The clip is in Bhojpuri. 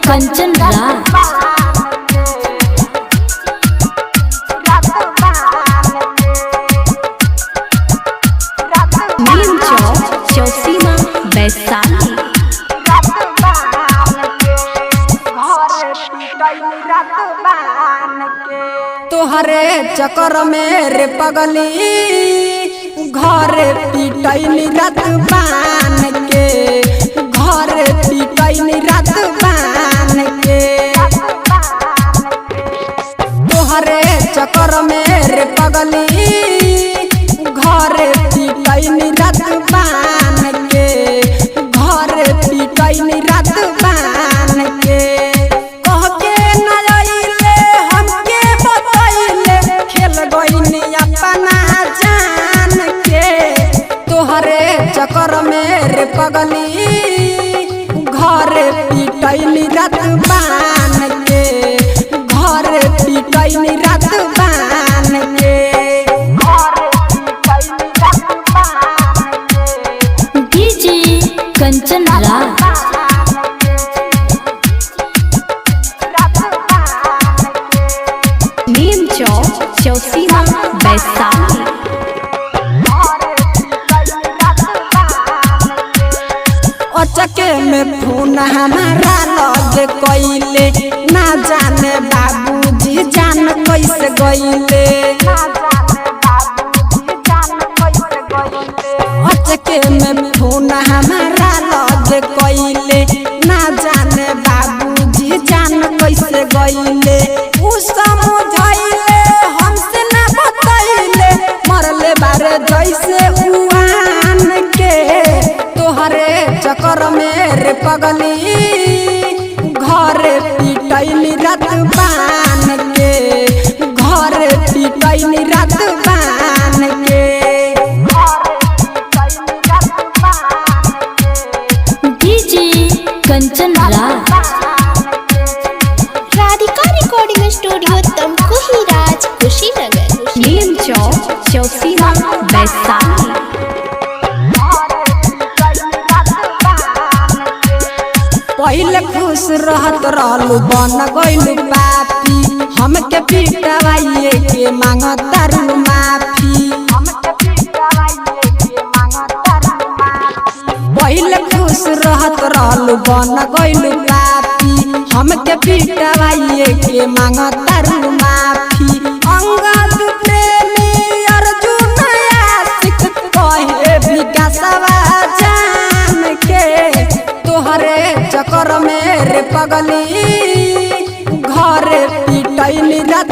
कंचन राज नीम चौक चौसीमा वैशाली। तोहरे चक्कर में रे पगली घर पिटैनी रात बान के, घर पिटैनी रात बान के। तोहरे चक्कर में रे पगली घर पिटैनी रात बान के, घर पिटैनी रात बान के। कह के न आइले हमके बतैले खेल गइनी अपना जान के। तोहरे चक्कर में रे पगली घर पिटैनी रात बान के, घर पिटैनी रात बान के। डीजे कंचन राज नीम चौक चौसीमा वैशाली। अचके में फोन हमारा लगे कइले, ना जाने बाबूजी जान कैसे गइले। अचके में फोन हमारा लगे कइले, ना जाने बाबूजी जान कैसे गइले। उ समझाइले हमसे ना बतैले, मरले बारे जैसे उआन के। तोहरे चक्कर में रे पगली घर पिटैनी रात बान के, घर पिटैनी रात बान के। DJ Kanchan Raj Radhika recording studio Tamkuhi राज कुशीनगर। नीम चौक चौसीमा वैशाली। पहले खुश रहत रहलू बन गइलू पापी, हमके पिटवाइए के मांगतारू माफी। पहले खुश रहत रहलू बन गइलू पापी, हमके पिटवाइए के मांगतारू माफी। अंगद प्रेमी अर्जुन आशिक कहे विकासवा जान के। तोहरे चक्कर में रे पगली घर पिटैनी रात